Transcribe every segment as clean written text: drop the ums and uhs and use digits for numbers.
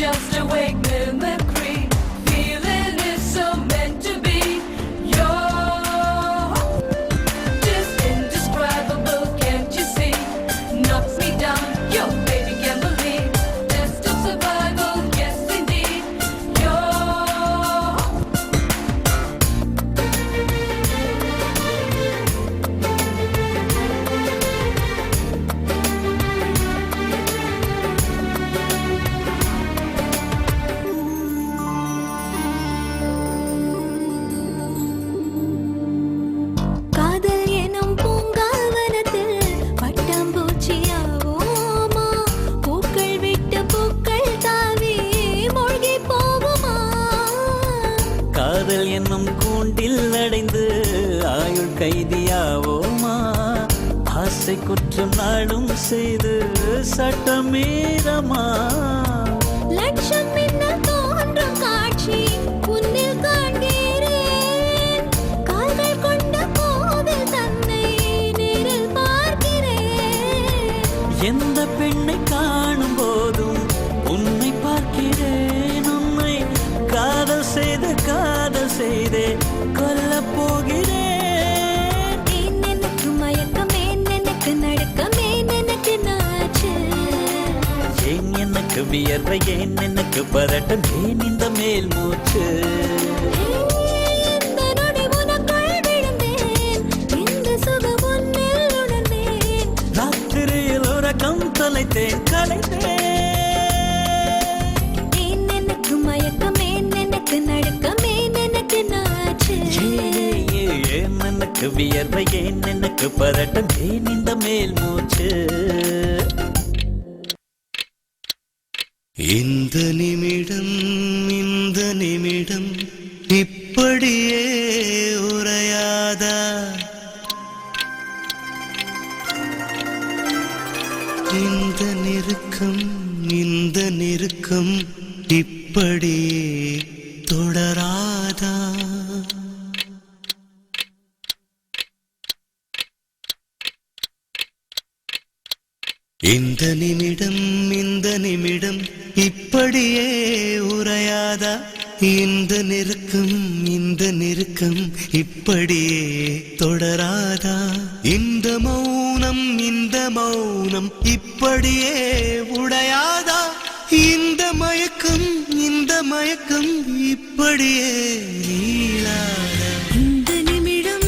just awake mimicry. Feeling is so meant to be. You're just indescribable, can't you see? Knocks me down, your baby can't believe. Test of survival, yes indeed. காதல் எனும் பூங்காவனத்தில் பட்டாம்பூச்சியாவோமா? பூக்கள் விட்டு பூக்கள் தாவி மூழ்கி போகுமா? காதல் என்னும் கூண்டில் அடைந்து ஆயுள் கைதியாவோமா? ஆசை குற்றம் நாளும் செய்து சட்டமீறமா? லட்சம் மின்னல் தோன்றும் காட்சி உன்னில் காண்கிறேன். கால்கள் கொண்ட கோவில் தன்னை நேரில் பார்க்கிறேன். எந்த பெண்ணை காணும் போதும் உன்னை பார்க்கிறேன். உன்னை காதல் செய்தே கொல்லப் போகிறேன். ஏன் எனக்கு மயக்கம், ஏன் எனக்கு நடுக்கம், ஏன் எனக்கு நாச்சு? ஏன் எனக்கு வியர்வை, ஏன் எனக்கு பரட்டம், ஏன் இந்த மேல் மூச்சு? இந்த நொடி உனக்குள் விழுந்தேன், இந்த சுகம் உன்னில் உணர்ந்தேன். ராத்திரியில் உறக்கம் தொலைத்தேன், கலைத்தேன். ஏன் எனக்கு மயக்கம், ஏன் எனக்கு நடுக்கம், ஏன் எனக்கு நாச்சு? ஏன் எனக்கு வியர்வை, ஏன் எனக்கு பரட்டம், ஏன் இந்த மேல் மூச்சு? இந்த நிமிடம் இப்படியே உரையாதா? இந்த நெருக்கம் இப்படியே தொடராதா? இந்த நிமிடம் இப்படியே உரையாதா? இந்த நெருக்கம் இப்படியே தொடராதா? இந்த மௌனம் இப்படியே உடையாதா? இந்த மயக்கம் இப்படியே நீளாதா? இந்த நிமிடம்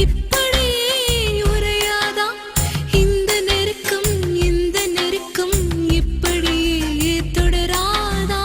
இப்படியே உரையாதா? இந்த நெருக்கம் இப்படியே தொடராதா?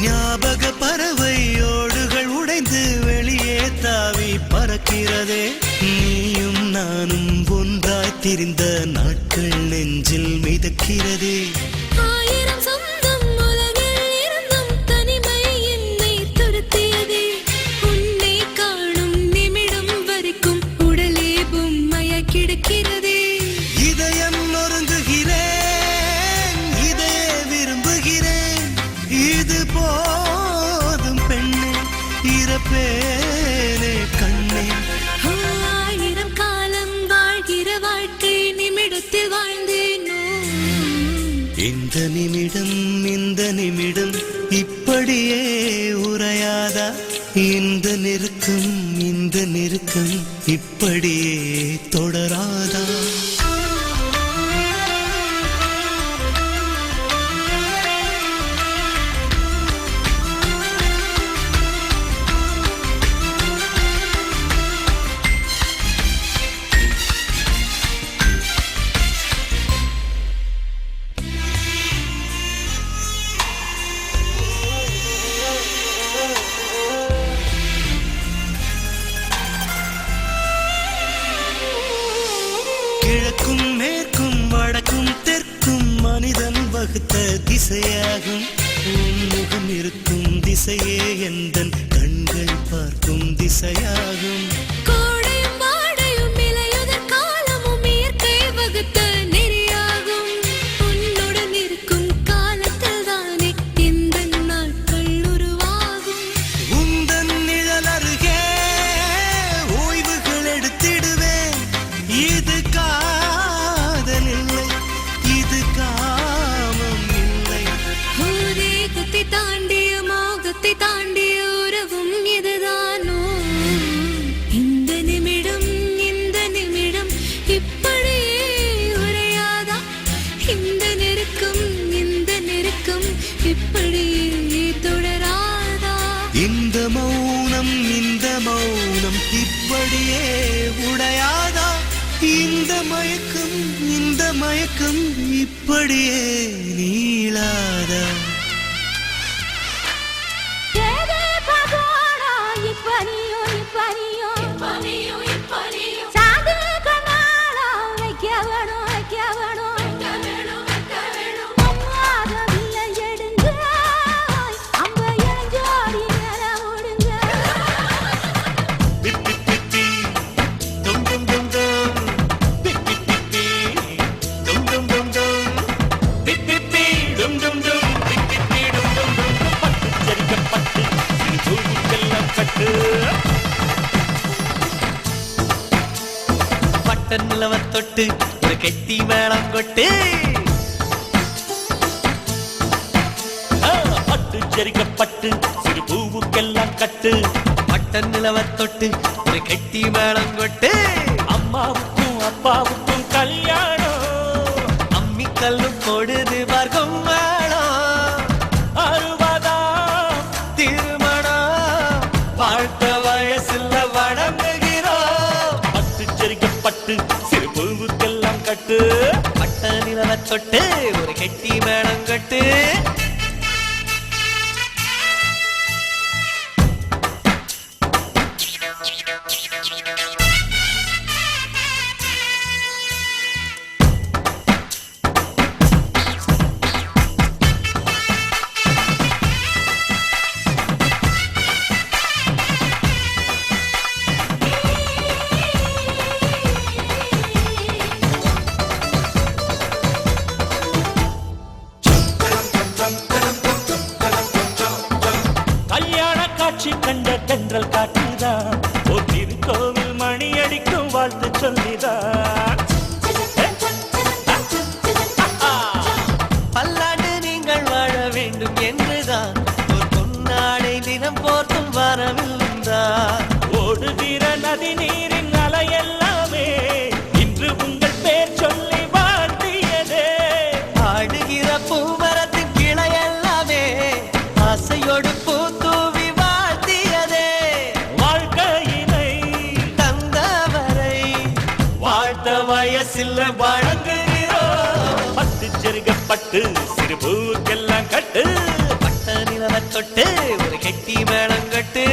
ஞாபக பறவை ஓடுகள் உடைந்து வெளியே தாவி பறக்கிறதே. நீயும் நானும் ஒன்றாய் திரிந்த நாட்கள் நெஞ்சில் மிதக்கிறதே. ஆயிரம் சொந்தம் உலகில் இருந்தும் தனிமை என்னை துரத்தியதே. உன்னை காணும் நிமிடம் வரைக்கும் உடலே பொம்மையாய் கிடக்கிறதே. இதயம் நொறுங்குகிறேன், இதையே விரும்புகிறேன். இது போதும் பெண்ணே, இறப்பேனே கண்ணே. ஆயிரம் காலம் வாழ்கிற வாழ்க்கை நிமிடத்தில் வாழ்ந்தேனோ. இந்த நிமிடம் இப்படியே உரையாதா? இந்த நெருக்கம் இப்படியே தொடராதா? கிழக்கும் மேற்கும் வடக்கும் தெற்கும் மனிதன் வகுத்த திசையாகும். உன்முகம் இருக்கும் திசையே எந்தன் கண்கள் பார்க்கும் திசையாகும். கோடையும் வாடையும் இலையுதிர் காலமும் இயற்கை வகுத்த நெறியாகும். உன்னுடன் இருக்கும் காலத்தில் தானே இந்த நாட்கள் உருவாகும். உந்தன் நிழல் அருகே ஓய்வுகள் எடுத்திடுவேன். இது காதல் இல்லை, இது காமம் இல்லை. ஊரே குத்தி தாண்டிய மோகத்தை தாண்டிய உறவும் இதுதானோ? இந்த நிமிடம் இப்படியே உரையாதா? இந்த நெருக்கம் இப்படியே தொடராதா? இந்த மௌனம் இப்படியே உடையாதா? இந்த மயக்கம் இப்படியே நீளாதா? ஏதே பகவானா இப்பனியோ சாது கண்ணாலா வைக்க வேணும் அம்மாதவில்லை எடுங்க அம்ப எஞ்சோடி மேல ஓடுங்க. பிப்பி பிப்பி டும் டும் டும் டும் பிப்பி பிப்பி டும் டும் டும் டும் பிப்பி பிப்பி டும் டும் டும் பிப்பி பிப்பி டும் டும் டும் பட்டு சரிக்கப்பட்டு சிறுபூவுக்கெல்லாம் கட்டு பட்ட நிலவ தொட்டு ஒரு கெட்டி மேளம் கொட்டு பட்டு சரிக்கப்பட்டு சிறு பூவுக்கெல்லாம் கட்டு பட்ட நிலவ தொட்டு ஒரு கெட்டி மேளம் கொட்டு அம்மாவுக்கும் அப்பாவுக்கும் கல்யாணம் அம்மி கல்லும் பொழுது வர்க்கம் மேளம் அறுபதாம் திருமணம் வாழ்த்த வயசுல வணங்குகிறோம் பட்டு சரிக்கப்பட்டு சிறு பூவுக்கெல்லாம் கட்டு பட்ட நிலவ தொட்டு ஒரு கெட்டி மேளம் கட்டு கல்யாண காட்சி கண்ட தென்றல் காட்டுதான் ஒரு திருக்கோவில் மணி அடிக்கும் வாழ்த்து சொல்லிதான் பல்லாண்டு நீங்கள் வாழ வேண்டும் என்றுதான் ஒரு பொன்னாடை தினம் போர்த்தும் வரவில்லைதான் ஓடுகிற நதி நீரின் அலை எல்லாமே இன்று உங்கள் பேர் சொல்லி வாழ்த்தியதே ஆடுகிற பூமரத்தின் கிளை எல்லாமே ஆசையோடு பூத்தூவி வாழ்த்தியதே வாழ்க்கையினை தந்தவரை வாழ்த்த வயசில் வழங்குகிறோம் பட்டு செருகப்பட்டு சிறு பூக்கெல்லாம் கட்டு பட்ட நிலவ தொட்டு ஒரு கெட்டி மேளம் கட்டு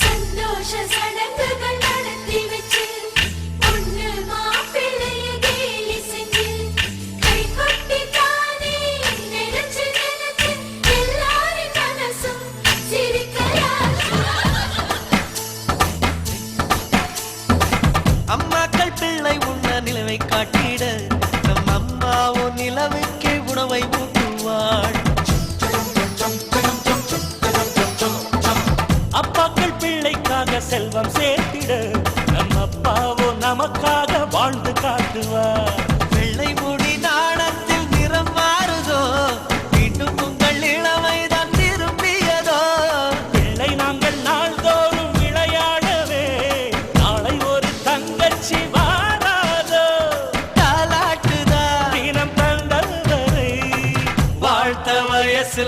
சந்தோஷ சடங்குகள் நடத்தி வச்சு பொண்ணு மாப்பிள்ளைய கேலி செஞ்சு கை கொட்டி தானே நினைச்சு எல்லாரின் மனசும் அம்மாக்கள் பிள்ளை உண்ண நிலவை காட்டிட நம் அம்மாவோ நிலவுக்கே உணவை ஊட்டுவாள் அப்பாக்கள் பிள்ளைக்காக செல்வம் சேர்த்திட நம் அப்பாவோ நமக்காக வாழ்ந்து காட்டுவார் வெள்ளை முடி நாணத்தில் நிறம் மாறுதோ மீண்டும் உங்கள் இளமைதான் திரும்பியதோ பிள்ளை நாங்கள் நாள்தோறும் விளையாடவே நாளை ஒரு தங்கச்சி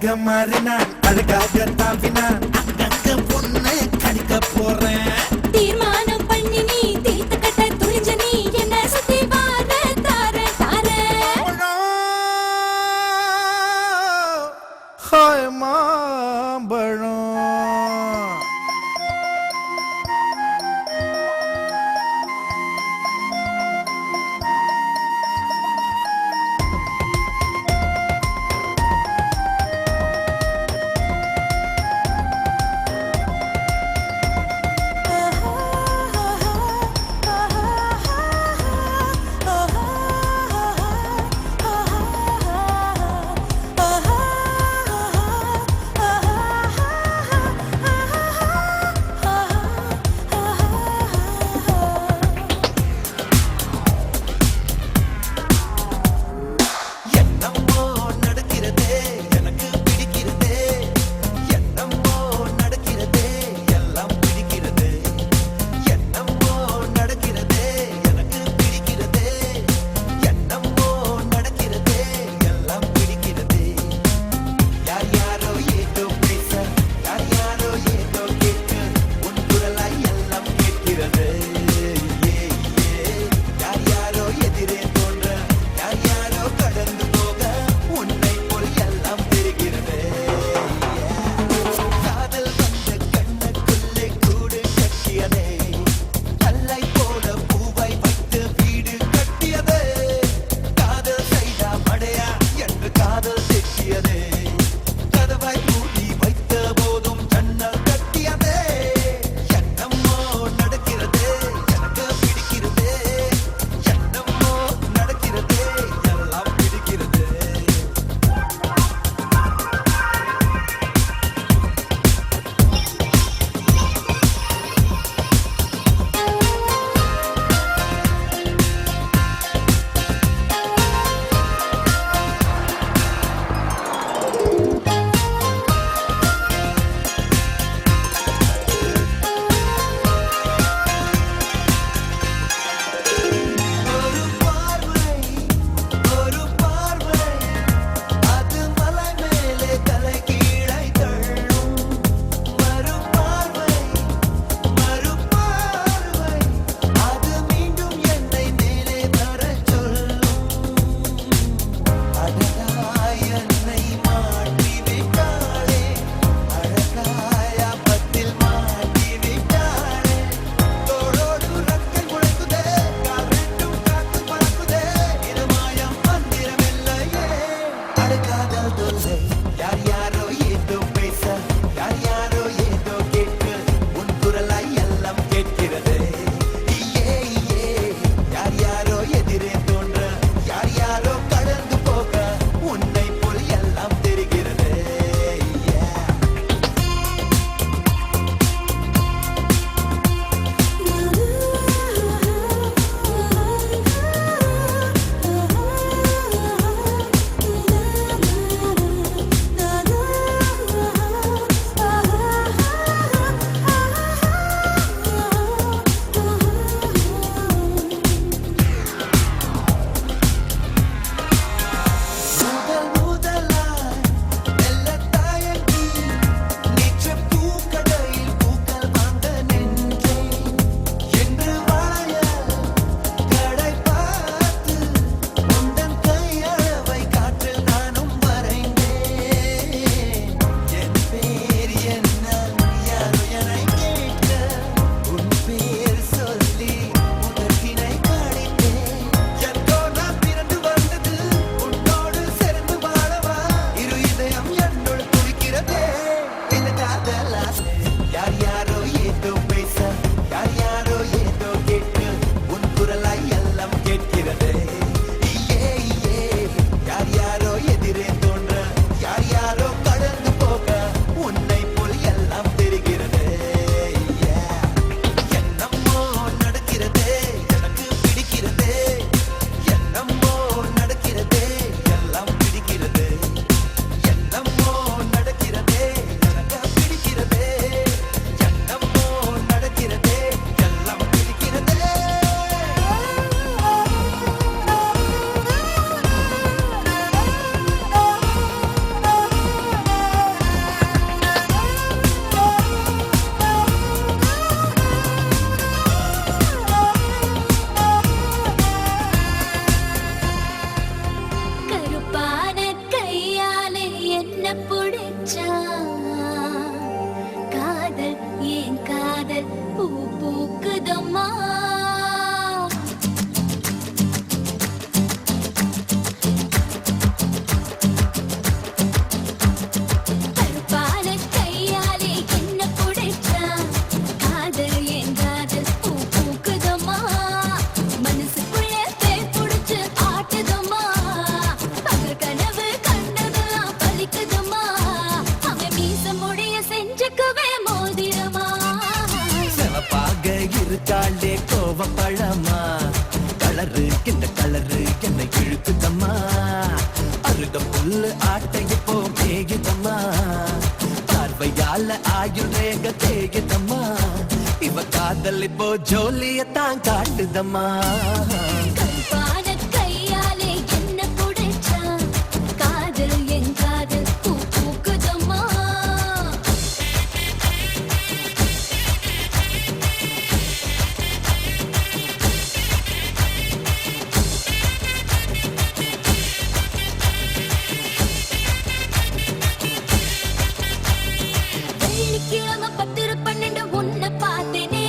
அழகாக மாறினான் அழகாக தாவினான் அங்கங்க பொண்ணு கடிக்க போறேன் தீர்மானம் பண்ணி நீ தீர்த்து கட்ட துணிஞ்ச நீ என்ன சுத்தி வார தார தார ஹாய் மாம்பழம் காதல் இப்போ ஜோலியத்தான் காட்டுதம்மா. கருப்பான கையாலே என்ன புடிச்சா காதல் என் காதல் பூ பூக்குதம்மா. வெள்ளிக்கிழமை 10-12 உன்னை பார்த்தேனே,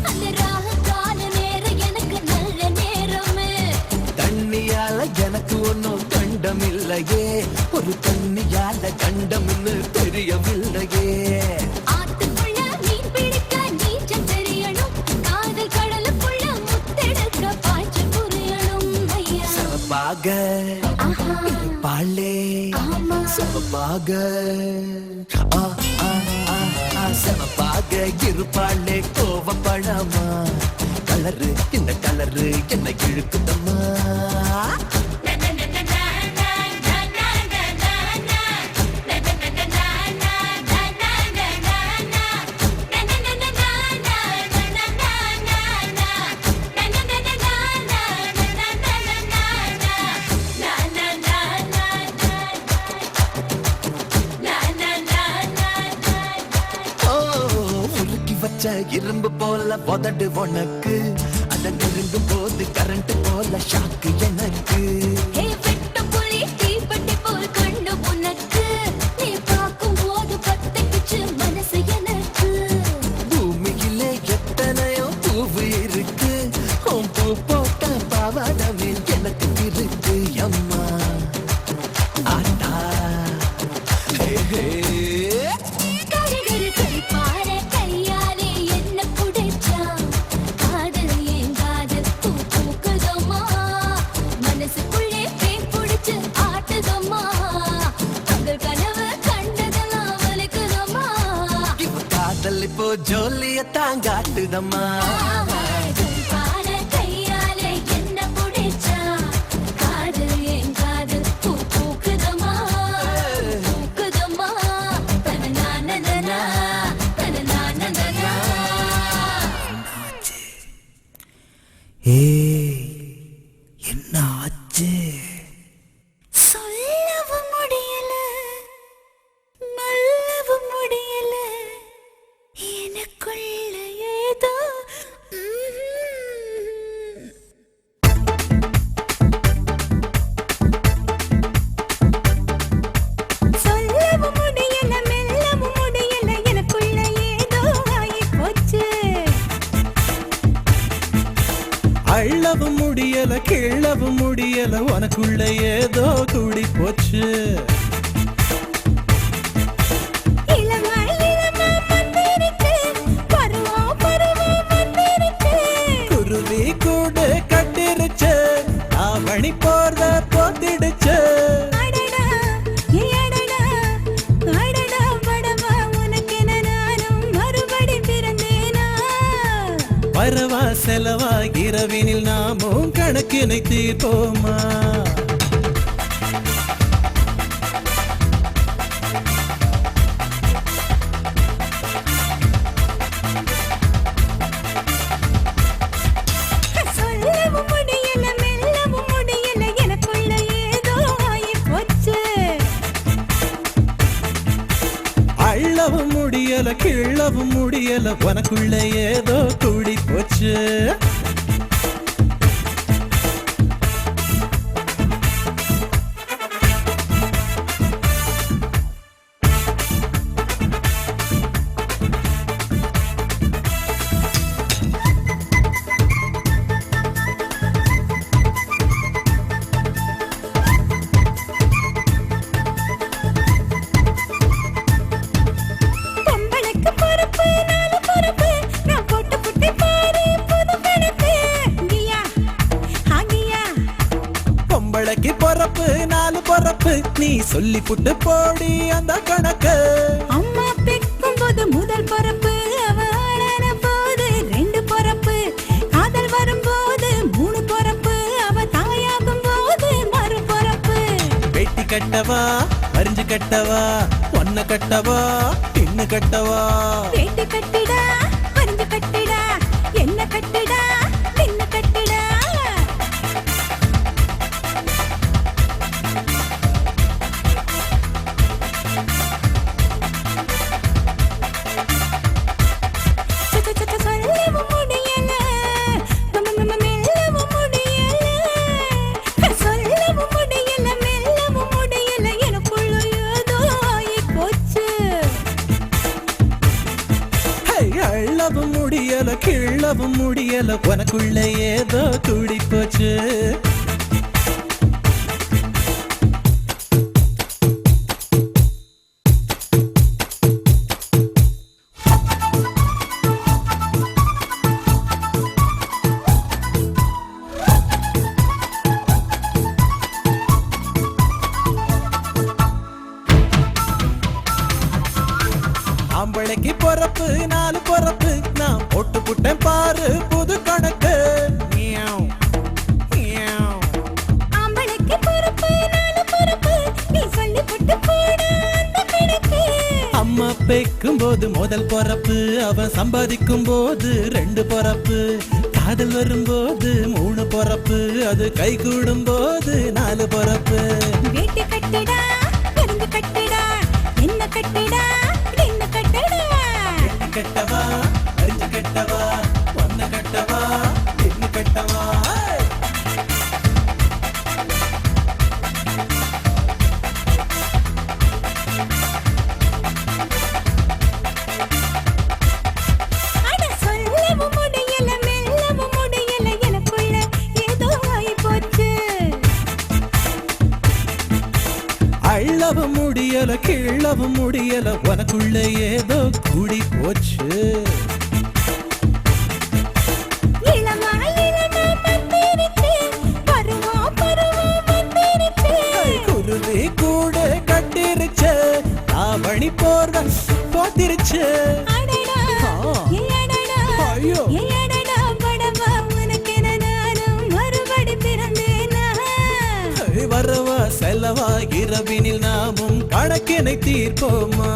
அந்த ராகு கால நேரம் எனக்கு நல்ல நேரமே. தண்ணியால எனக்கு ஒன்னும் கண்டம் இல்லையே, ஒரு தண்ணியால கண்டம்னு தெரியவில்லையே. ஆத்துக்குள்ள மீன் பிடிக்க நீச்சல் தெரியணும், காதல் கடலுக்குள்ள முத்தெடுக்க பாய்ச்சல் புரியணும் ஐயா. சமபாக ஆஹா, பாலே ஆமா. சமபாக ஆ, ஆ, ஆ, ஆ, சமபாக இருப்பாளே கோவப்படாமா. கலரு இந்த கலரு என்ன இழுக்குதம்மா. ஓ, உருக்கி வச்ச இரும்பு போல உதடு உனக்கு, அத நெருங்கும் போது கரண்ட் போல ஷாக்கு எனக்கு. ஹே வெட்ட புலி தீப்பெட்டி போல் கண்ணு உனக்கு, நீ பார்க்கும் போது பத்திக்குச்சு மனசு எனக்கு. பூமியிலே எத்தனையோ பூவு இருக்கு, உன் பூ போட்ட பாவாடமே எனக்கு இருக்கு அம்மா. ஆட்டா ஹே ஹே. கருகரு கருப்பார கையாலே என்ன புடிச்சா காதல் என் காதல் பூ பூக்குதம்மா. மனசுக்குள்ளே பேய் புடிச்சு ஆட்டுதம்மா, பகல் கனவு கண்டதெல்லாம் வலிக்குதம்மா. இவ காதல் இப்போ ஜோலியத்தான் காட்டுதம்மா. கருப்பார கையாலே என்ன புடிச்சா காதல் என் காதல் பூ பூக்குதம்மா, பூக்குதம்மா. தனநானனனா, தனநானனனா. ஏய் என்ன ஆச்சு? சொல்லவும் முடியல, மல்லவும் முடியல, எனக்குள்ள ஏதோ சொல்லவும் முடியல, மெல்லவும் முடியல, எனக்குள்ள ஏதோ ஆகிப் போச்சு. அள்ளவும் முடியல கிள்ளவும் முடியல உனக்குள்ள ஏதோ துடி போச்சு. இளமா இளமா வந்திருக்கு, பருவம் பருவம் வந்திருக்கு. குருவி கூடு கட்டிருச்சு, ஆவணி போர்வ போத்திடுச்சு. அடடா, ஏடடா, அடடா படவா, உனக்கென நானும் மறுபடி பிறந்தேனா? வரவா செலவா இரவினில் நாமும் கணக்கினை தீர்ப்போமா. சொல்லவும் முடியல, மெல்லவும் முடியல, எனக்குள்ள ஏதோ ஆகிப் போச்சு. அள்ளவும் முடியல கிள்ளவும் முடியல உனக்குள்ள ஏதோ துடி போச்சு. பொம்பளைக்கு பொறுப்பு, நாலு பொறுப்பு, நான் போட்டு புட்டி பாரு புது கணக்கு. கியா, ஆகியா, பொம்பளைக்கு பொறப்பு 4 பொறப்பு, நீ சொல்லி புட்டு போடி அந்த கணக்கு. அம்மா பெக்கும் போது முதல் பொறுப்பு, அவ ஆளான போது 2 பொறுப்பு, காதல் வரும்போது 3 பொறுப்பு, அவ தாயாகும் போது மறு பொறுப்பு. வெட்டி கட்டவா அரிஞ்சு கட்டவா ஒன்ன கட்டவா பின்னு கட்டவா. வேட்டு கட்டிடா, பறிஞ்சு கட்டிடா, உனக்குள்ள ஏதோ கூடி போச்சு ஆம்பளைக்கு பொறப்பு 4 பொறப்பு நான் போட்டு புட்டேன் பாரு புது கணக்கு மியாவ், மியாவ். ஆம்பளைக்கு பொறுப்பு 4 பொறுப்பு நீ சொல்லி போட்டு போட அந்த கணக்கு அம்மா பெக்கும் போது முதல் பொறப்பு அவன் சம்பாதிக்கும் போது 2 பொறப்பு காதல் வரும்போது 3 பொறப்பு அது கை கூடும் போது 4 பொறப்பு வேட்டி கட்டிடா கரும்பு கட்டிடா என்ன கட்டிடா என்ன கட்டடா கட்டவா அரிஞ்சு கட்டவா ஒன்ன கட்டவா என்ன கட்டவா அட சொல்லவும் முடியல மெல்லவும் முடியல எனக்குள்ள ஏதோ ஆயி போச்சு அள்ளவும் முடியல கிள்ளவும் முடியல உனக்குள்ள ஏதோ கூடி போச்சு இளமா இளமா வந்திருக்கு பருவா பருவா வந்திருக்கு குருவி கூட கட்டிருச்சு ஆவணி போர்வ போத்திருச்சு அடடா ஆ. ஏடடா ஐயோ. ஏடடா படவா உனக்கென நானும் மறுபடி பிறந்தேனா வரவா செல்லவா இரவினில் நாமும் கணக்கினை தீர்ப்போமா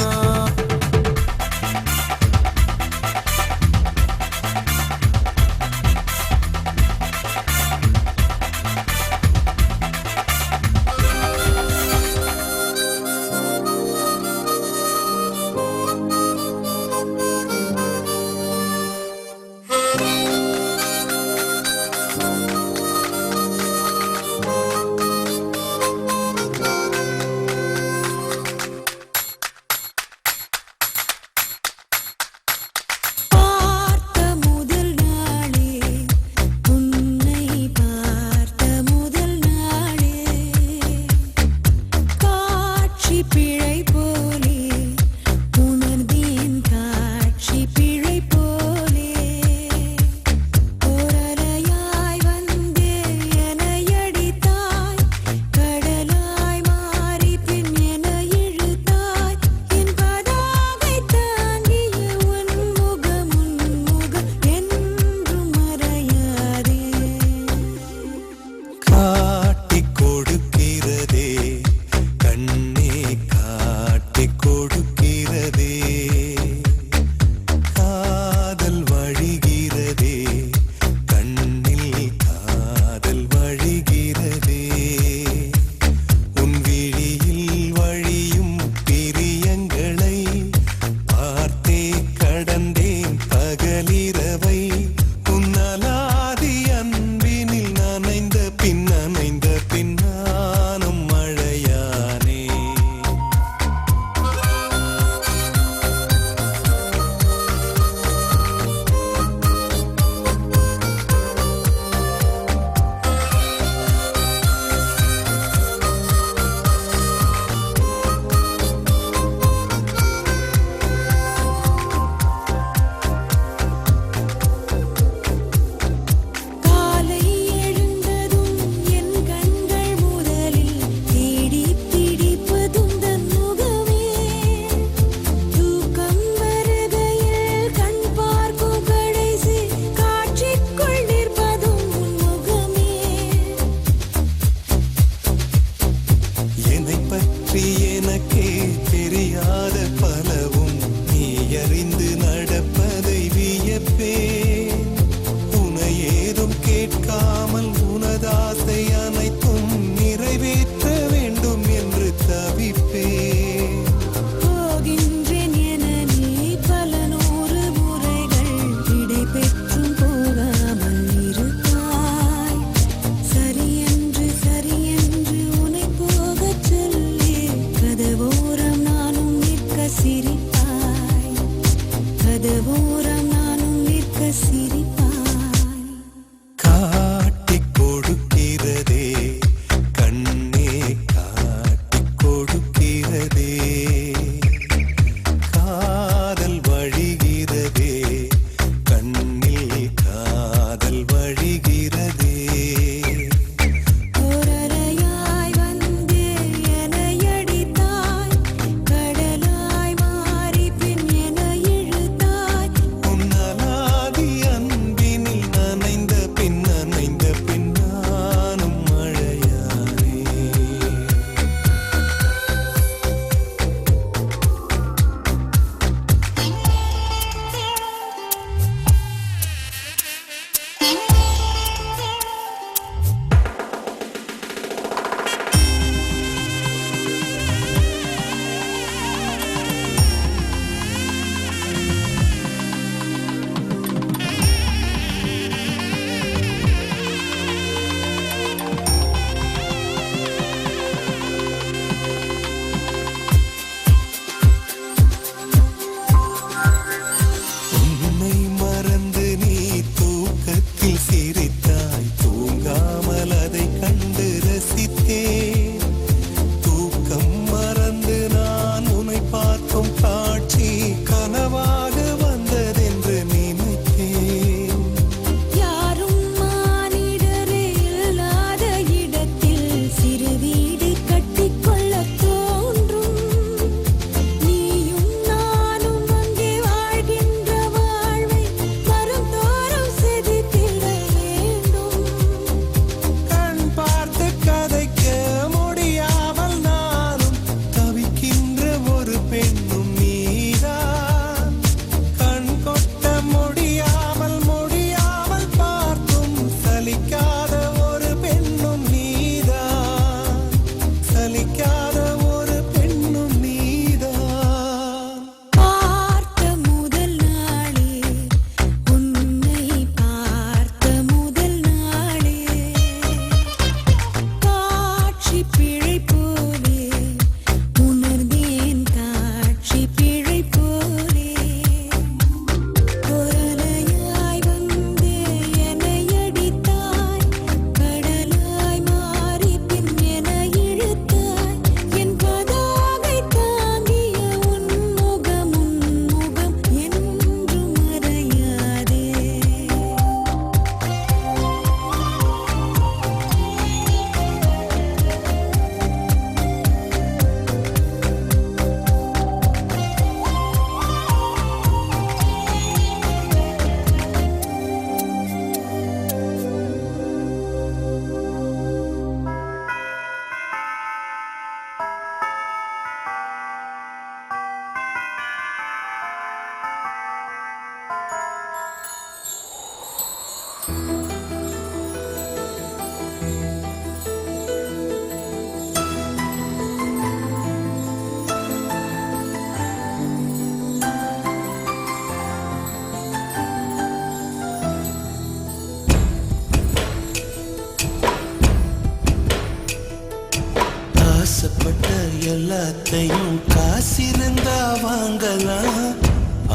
ஆசைப்பட்ட எல்லாத்தையும் காசிருந்தா வாங்கலாம்,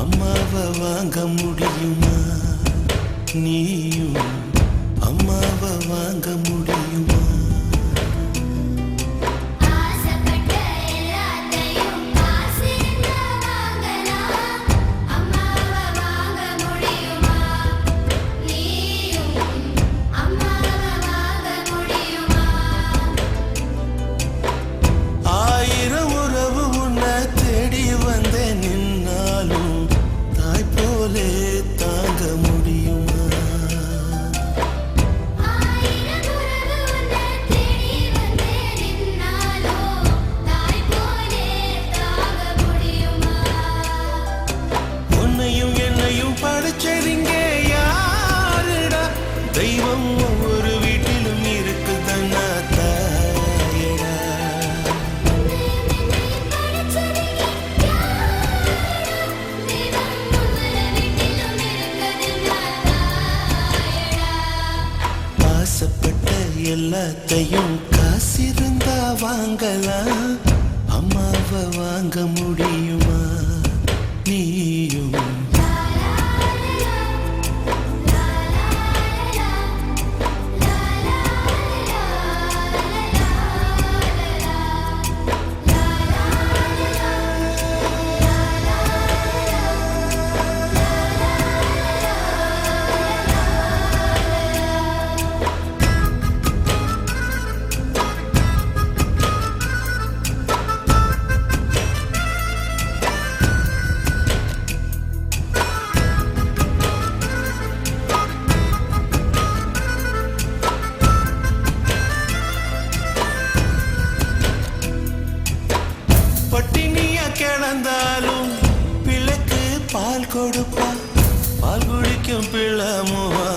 அம்மாவை வாங்க முடியுமா? நீயும் அம்மாவை வாங்க முடியுமா? ஆயிரம் உறவு உன்னை தேடி வந்தே நின்னாலும் தாய் போலே தாங்க முடியுமா? உன்னையும் என்னையும் படைச்சதிங்க யாருடா? தெய்வம் ஒவ்வொரு வீட்டிலும் இருக்குதன்னா தாயடா. ஆசைப்பட்ட எல்லாத்தையும் காசிருந்தா வாங்கலாம், அம்மாவை வாங்க முடியுமா? நீயும் பட்டினியா கிடந்தாலும் பிள்ளைக்கு பால் கொடுப்பா, பால் குடிக்கும் பிள்ளமுவா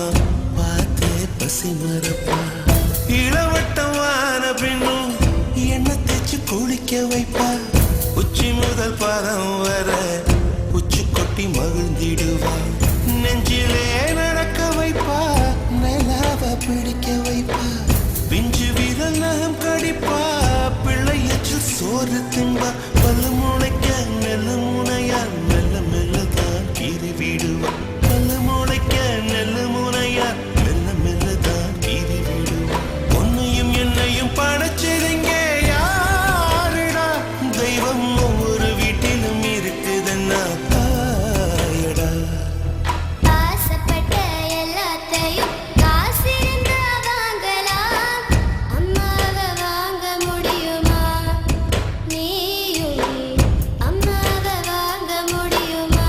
பார்த்தே பசி மறப்பா. இளவட்டமான பின்னும் எண்ணெய் தேச்சு குளிக்க வைப்பா, உச்சி முதல் பாதம் வர உச்சி கொட்டி மகிழ்ந்திடுவா. நெஞ்சிலே நடக்க வைப்பா, நிலாவ பிடிக்க வைப்பா, பிஞ்சு விரல் நகம் கடிப்பா, பிள்ளையச்சில் சோறு தின்பா. பல்லு முளைக்க நெல்லு முனையா மெல்ல மெல்லதான் கீறி விடுவா. பல்லு முளைக்க நெல்லு முனையா மெல்ல மெல்லதான் கீறி விடுவா. உன்னையும் என்னையும் படைச்சதுங்க யாருடா? தெய்வம் ஒவ்வொரு வீட்டிலும் இருக்குதுன்னா தாயடா. ஆசைப்பட்ட எல்லாத்தையும் காசிருந்தா வாங்கலாம், அம்மாவை வாங்க முடியுமா? நீயும் அம்மாவை வாங்க முடியுமா?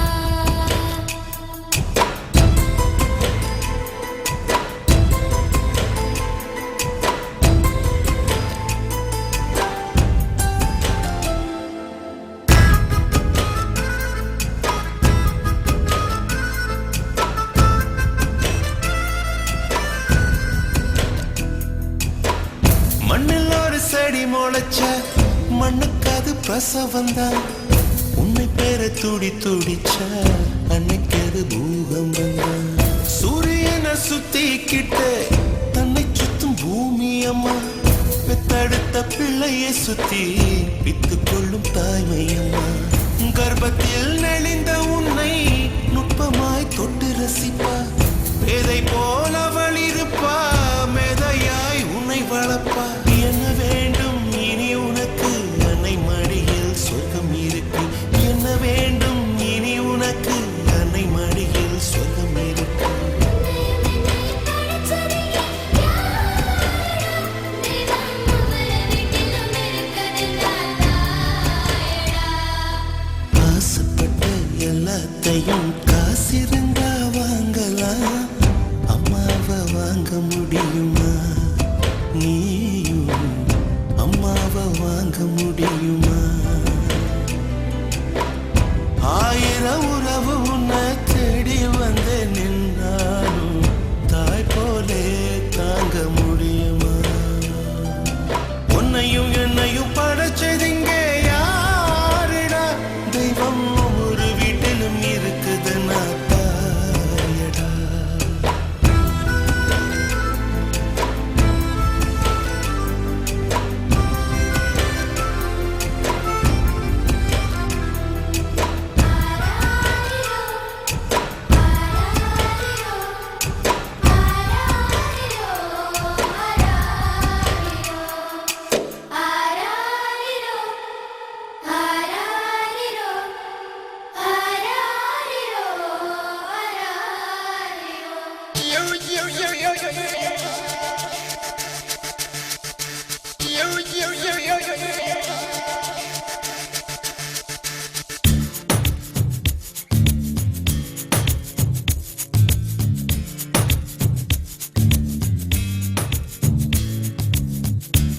மண்ணில் ஒரு செடி முளைச்ச மண்ணுக்கு அது பிரசவந்தான். உன்னை பேர துடி துடிச்ச அன்னைக்கு அது பூகம்பம் தான். சூரியனை சுத்திக்கிட்ட தன்னை சுத்தும் பூமி அம்மா, பெத்தெடுத்த பிள்ளையை சுத்தி பித்து கொள்ளும் தாய்மை அம்மா. கர்ப்பத்தில் நெளிந்த உன்னை நுட்பமாய் தொட்டு ரசிப்பா, பேதை போல அவள் இருப்பா, மேதையாய் உன்னை வளர்ப்பா. என்ன வேண்டும் இனி உனக்கு? அன்னை மடியில் சொர்க்கம் இருக்கு. என்ன வேண்டும் இனி உனக்கு? அன்னை மடியில் சொர்க்கம் இருக்கு. ஆசைப்பட்ட எல்லாத்தையும் காசிருந்தா வாங்கலாம், அம்மாவை வாங்க முடியுமா? நீயும் அம்மாவை வாங்க முடியுமா? ஆயிரம் உறவு உன்னை தேடி வந்து நின்னாலும் தாய் போலே தாங்க முடியுமா? உன்னையும் என்னையும் படைச்சதிங்க யாருடா? தெய்வம் ஒவ்வொரு வீட்டிலும் இருக்குதுன்னா தாயடா.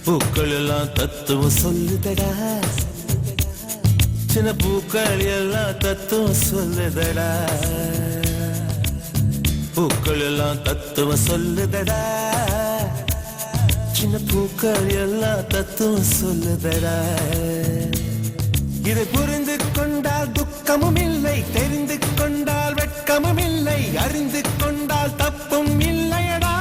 பூக்கள் எல்லாம் தத்துவம் சொல்லுதடா சின்ன பூக்கள் எல்லாம் தத்துவம் சொல்லுதடா பூக்கள் எல்லாம் தத்துவம் சொல்லுதடா சின்ன பூக்கள் எல்லாம் தத்துவம் சொல்லுதடா இதை புரிந்து கொண்டால் துக்கமும் இல்லை தெரிந்து கொண்டால் வெட்கமும் இல்லை அறிந்து கொண்டால் தப்பும் இல்லையடா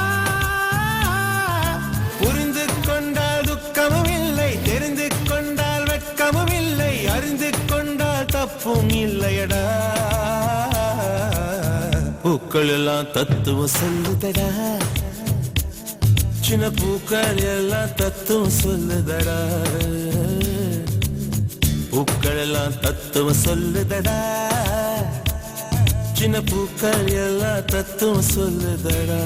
புரிந்து கொண்டால் துக்கமும் இல்லை தெரிந்து கொண்டால் வெட்கமும் இல்லை அறிந்து கொண்டால் தப்பும் இல்லையடா பூக்கள் எல்லாம் தத்துவம் சொல்லுதடா சின்ன பூக்கள் எல்லாம் தத்துவம் சொல்லுதடா பூக்கள் எல்லாம் தத்துவம் சொல்லுதடா சின்ன பூக்கள் எல்லாம் தத்துவம் சொல்லுதடா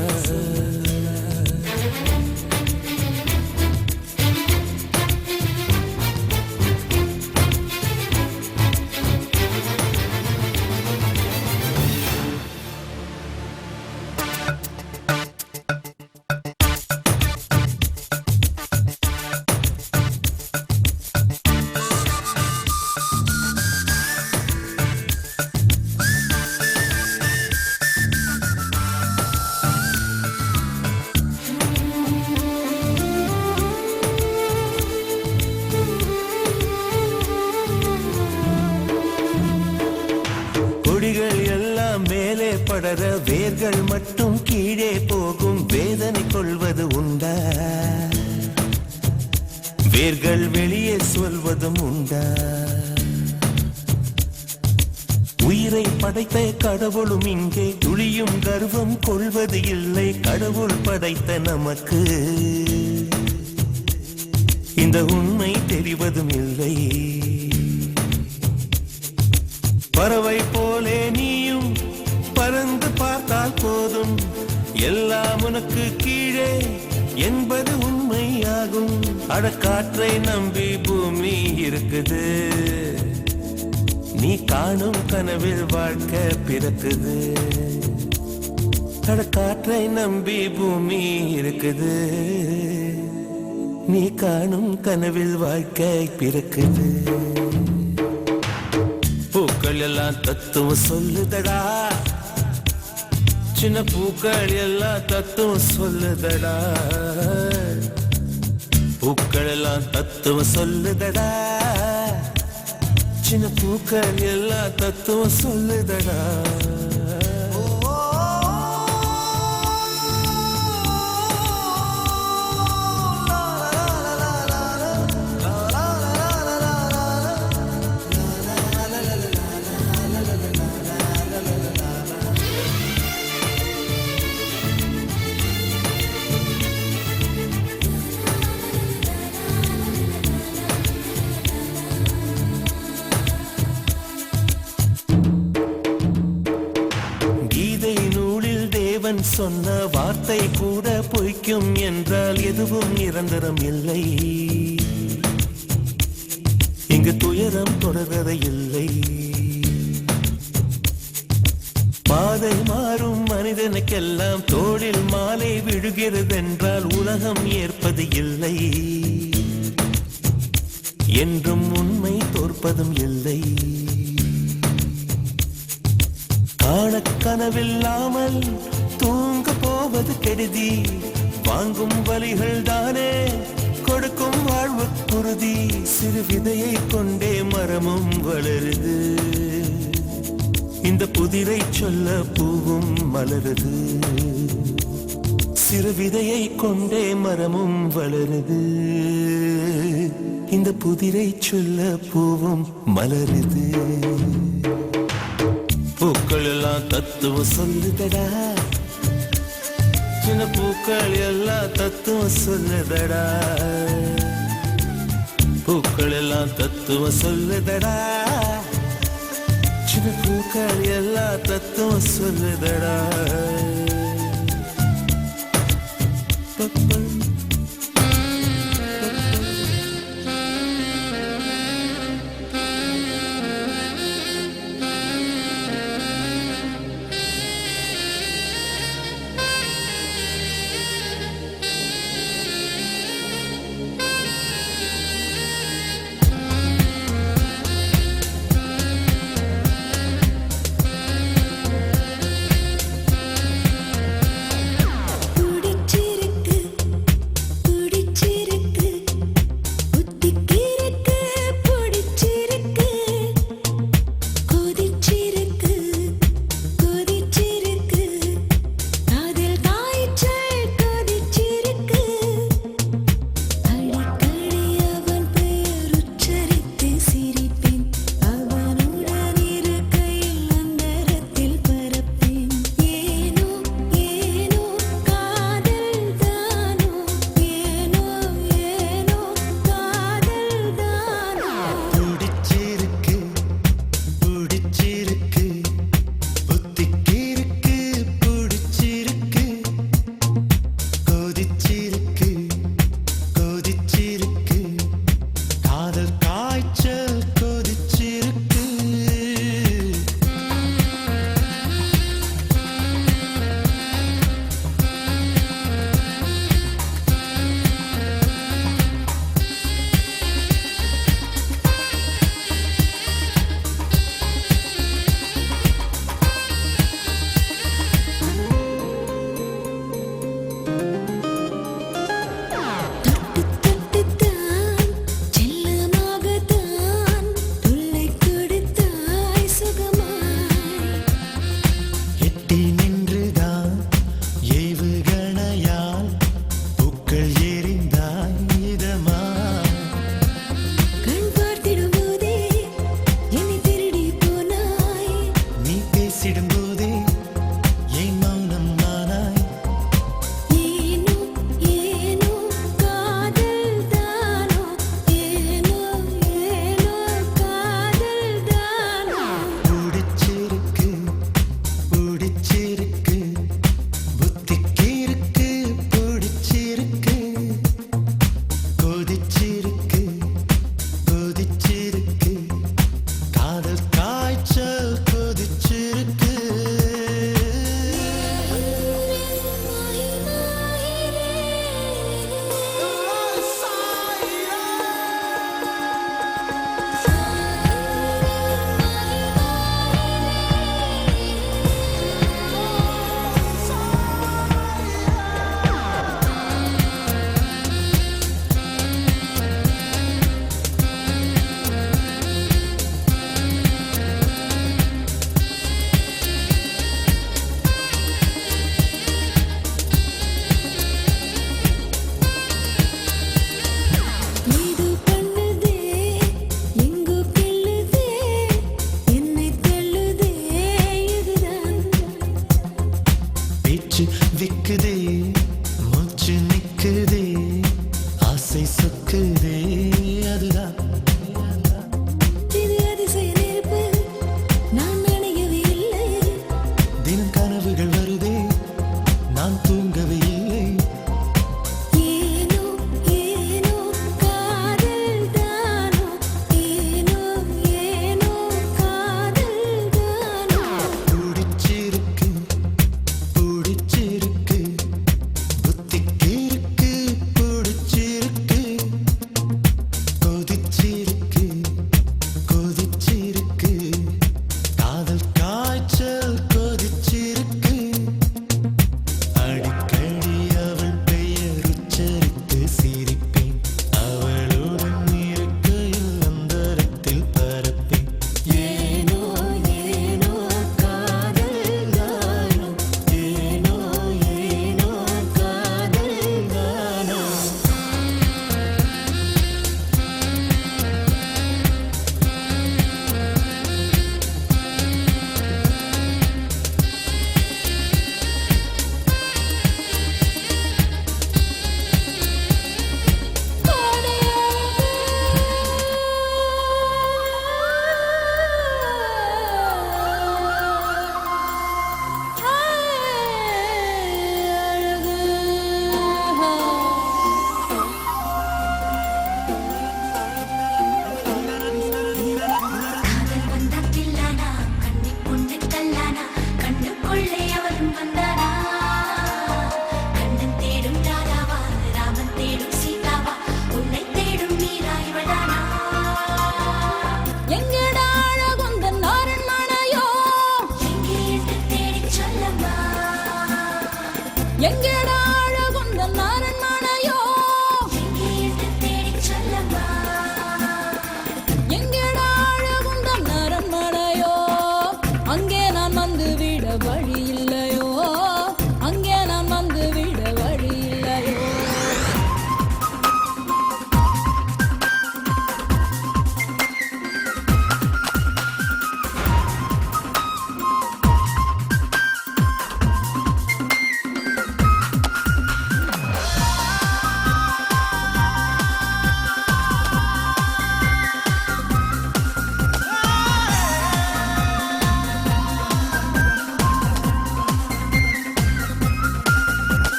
கொடிகள் எல்லாம் மேலே படர வேர்கள் மட்டும் கீழே போகும் வேதனை கொள்வது உண்டா வேர்கள் வெளியே சொல்வதும் உண்டா உயிரை படைத்த கடவுளும் இங்கே துளியும் கர்வம் கொள்வது இல்லை கடவுள் படைத்த நமக்கு இந்த உண்மை தெரிவதும் இல்லை பறவை போலே நீயும் பறந்து பார்த்தால் போதும் எல்லாம் உனக்கு கீழே என்பது உண்மையாகும் அடக்காற்றை நம்பி பூமி இருக்குது நீ காணும் கனவில் வாழ்க்கை பிறக்குது அடக்காற்றை நம்பி பூமி இருக்குது நீ காணும் கனவில் வாழ்க்கை பிறக்குது பூக்கள் எல்லாம் தத்துவம் சொல்லுதடா சின்ன பூக்கள் எல்லாம் தத்துவம் சொல்லுதடா பூக்கள் எல்லாம் தத்துவம் சொல்லுதடா சின்ன பூக்கள் எல்லாம் தத்துவம் சொல்லுதடா சொன்ன வார்த்தை கூட பொய்க்கும் என்றால் எதுவும் நிரந்தரம் இல்லை இங்கு துயரம் தொடர்வதை இல்லை பாதை மாறும் மனிதனுக்கெல்லாம் தோளில் மாலை விழுகிறதென்றால் உலகம் ஏற்பது இல்லை என்றும் உண்மை தோற்பதும் இல்லை கனவில்லாமல் தூங்க போவது கெடுதி வாங்கும் வலிகள் தானே கொடுக்கும் வாழ்வு குருதி சிறு விதையை கொண்டே மரமும் வளருது இந்த புதிரை சொல்ல பூவும் மலருது சிறு விதையை கொண்டே மரமும் வளருது இந்த புதிரை சொல்ல பூவும் மலருது பூக்கள் எல்லாம் தத்துவம் சொல்லுதடா சின்ன பூக்கள் எல்லாம் தத்துவம் சொல்லுதடா பூக்கள் எல்லாம் தத்துவம் சொல்லுதடா சின்ன பூக்கள் எல்லாம் தத்துவம் சொல்லுதடா பூக்கள் எரிந்தாய் இதமா கண் பார்த்திடும் போதே என்னை திருடி போனாய் நீ பேசிடும் போதே என் மௌனம் ஆனாய் ஏனோ ஏனோ காதல் தானோ ஏனோ ஏனோ காதல் தானோ பிடிச்சிருக்கு பிடிச்சிருக்கு புத்திக்கு இருக்கு பிடிச்சிருக்கு கொதிச்சிருக்கு கொதிச்சிருக்கு காதல் காய்ச்சல் கொதிச்சிருக்கு ஏதோ பண்ணுதே எங்கோ கிள்ளுதே என்னை தள்ளுதே இதுதான் பேச்சு விக்குதே மூச்சு நிக்குதே ஆசை சொக்குதே அதுதான் இது அதிசய நேர்ப்பு நான் நினைக்கவே இல்லை தினம் கனவுகள் வருதே நான் தூங்கவே இல்லை ஏனோ ஏனோ காதல் தானோ ஏனோ ஏனோ காதல் தானோ பிடிச்சிருக்கு பிடிச்சிருக்கு புத்திக்கு இருக்கு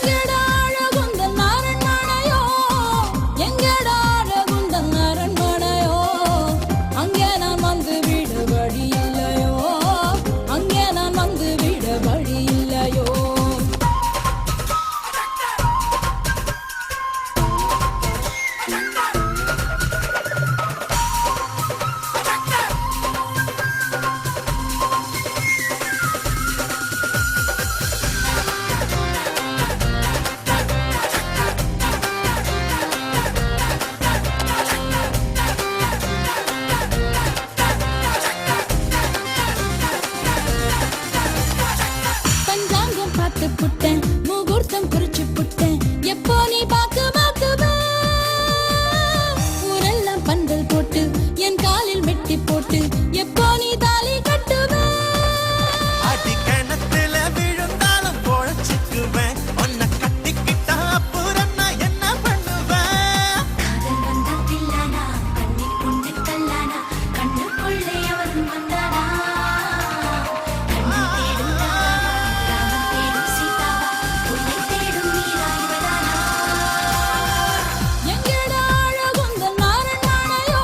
எங்கடா அழகுந்தன் அரண்மனையோ எங்கடா அழகுந்தன் அரண்மனையோ அங்கே நான் வந்து விட வழி இல்லையோ அங்கே நான் வந்து விட வழி இல்லையோ பஞ்சாங்கம் பார்த்து புட்டேன் முகூர்த்தம் குறிச்சு புட்டேன் எப்போ நீ பாக்குவ ஊரெல்லாம் பந்தல் போட்டு என் காலில் மெட்டி போட்டு எப்போ நீ தாலி கட்டுவ அடி கிணத்துல விழுந்தாலும் பொழைச்சுக்குவேன் உன்னை கட்டிக்கிட்டா அப்புறம் நான் என்ன பண்ணுவேன் காதல் வந்தா தில்லானா கண்ணி கொண்டு கல்லானா கண்ணுக்குள்ளே அவன் வந்தானா கண்ணி தேடும் ராமன் தேடும் சீதாவா உன்னை தேடும் மீரா இவதானா எங்கடா அழகுந்தன் அரண்மனையோ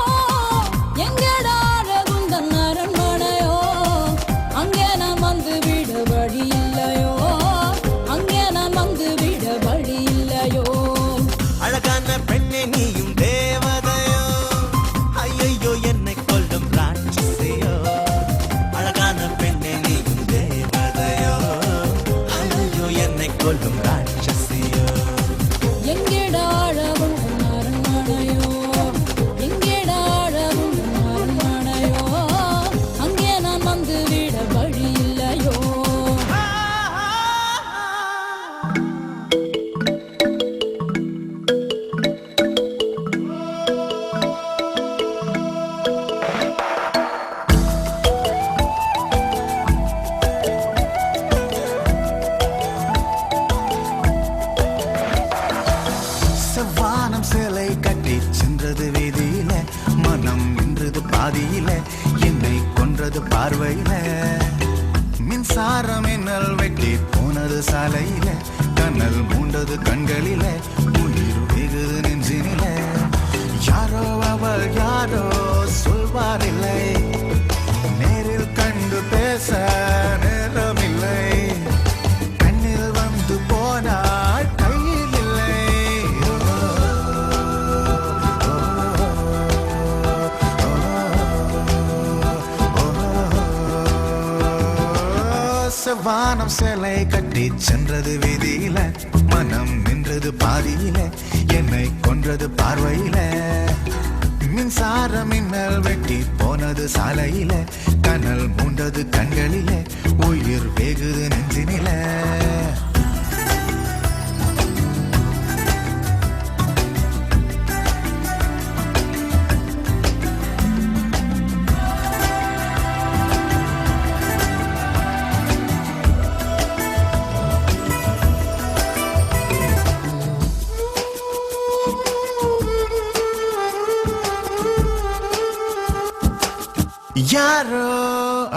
எங்கடா அழகுந்தன் அரண்மனையோ அங்கே நான் வந்து விட வழி இல்லையோ அங்கே நான் வந்து விட வழி இல்லையோ அழகான பெண்ணே நீயும் தேவதையோ ஐயையோ என்னை கொல்லும் ராட்சசியோ அழகான பெண்ணே நீயும் தேவதையோ ஐயையோ என்னை கொல்லும் ராட்சசியோ எங்கடா அழகுந்தன் அரண்மனையோ எங்கடா அழகுந்தன் அரண்மனையோ அங்கே நான் வந்து விட வழி இல்லையோ செவ்வானம் சேலை கட்டி சென்றது வீதியில மனம் நின்றது பாதியில என்னை கொன்றது பார்வையில மின்சாரம் என்னல் வெட்டி போனது சாலையில கண்ணல் மூண்டது கண்களில உயிர் வெகுது நெஞ்சினில யாரோ அவள் யாரோ சொல்வாரில்லை நேரில் கண்டு பேச நேரமில்லை கண்ணில் வந்து போனாள் கையில் இல்லை செவ்வானம் சேலை கட்டி சென்றது வீதியில மனம் நின்றது பாதியில என்னை கொன்றது பார்வையில மின்சார மின்னல் வெட்டி போனது சாலையில கனல் மூண்டது கண்களில உயிர் வெகுது நெஞ்சினில யாரோ